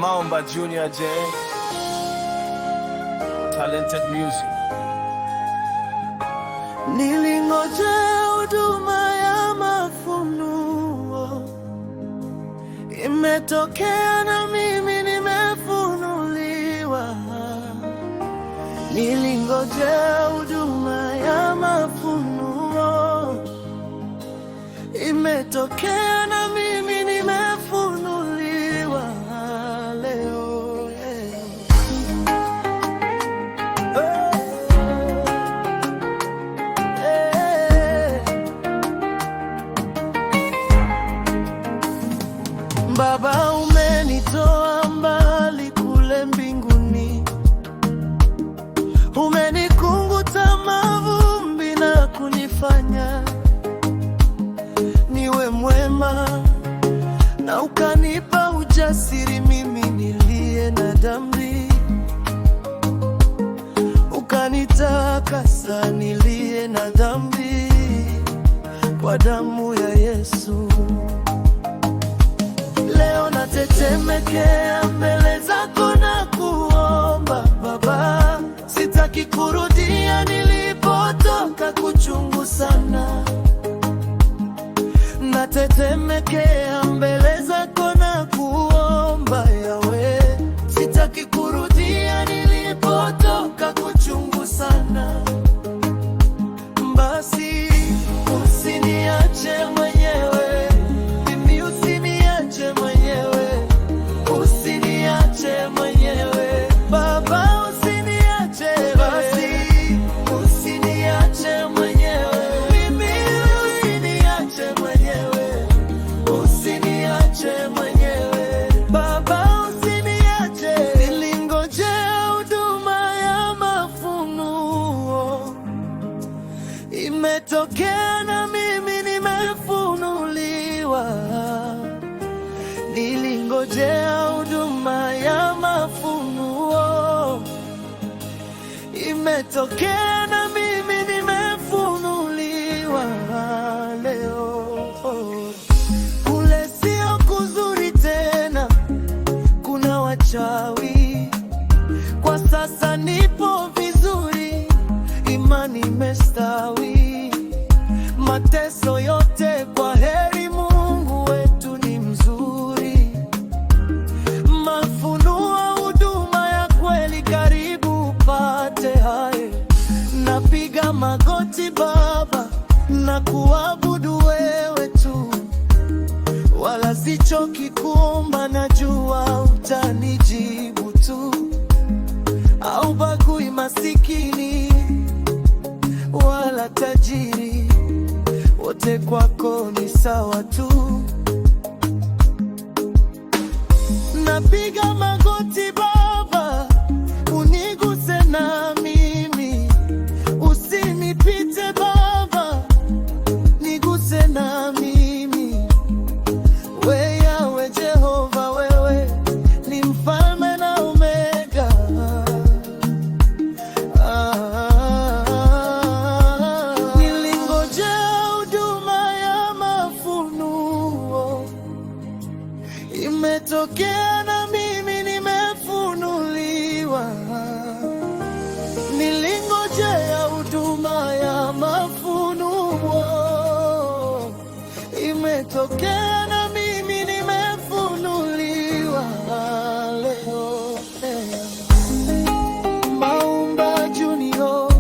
Maomba Junior J, Talented Music. Nilingoja huduma ya mafunuo, imetokea na mimi nimefunuliwa. Nilingoja huduma ya mafunuo, imetokea na mimi nimefunuliwa leo. Baba, umenitoa mbali kule mbinguni, umenikunguta mavumbi na kunifanya niwe mwema, na ukanipa ujasiri mimi niliye na dhambi, ukanitakasa niliye na dhambi kwa damu ya Yesu. Leo natetemekea mbele zako na kuomba Baba, sitaki kurudia nilipotoka, kuchungu sana. Natetemekea mbele zako na kuomba Yawe, sitaki kurudia nilipotoka, kuchungu sana. Basi usiniache mwenyewe, mimi usiniache mwenyewe, usiniache mwenyewe Baba, usiniache. Basi usiniache mwenyewe, mimi usiniache mwenyewe, usiniache mwenyewe Baba, usiniache. Nilingojea huduma ya mafunuo, imetokea na mimi nimefunuliwa. Nilingojea huduma ya mafunuo, imetokea na mimi nimefunuliwa leo. Kule sio kuzuri tena, kuna wachawi. Kwa sasa nipo vizuri, imani imestawi. Mateso yote kwa heri, Mungu wetu ni mzuri. Mafunuo, huduma ya kweli, karibu upate hayo. Napiga magoti Baba na kuabudu wewe tu, wala sichoki kuomba, najua utanijibu tu. Haubagui masikini wala tajiri, wote kwako ni sawa tu. Napiga magoti Baba, uniguse na mimi, usinipite Baba, niguse na mimi. We Yawe Jehova, wewe ni mfalme na Omega. Nilingojea huduma ya mafunuo, imetokea na mimi nimefunuliwa. Nilingojea huduma ya mafunuo, imetokea na mimi nimefunuliwa leo. Maomba Junior,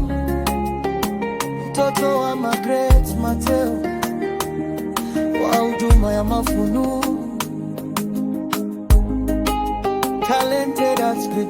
mtoto wa Margaret Mateo, wa huduma ya mafunuo. Talented as the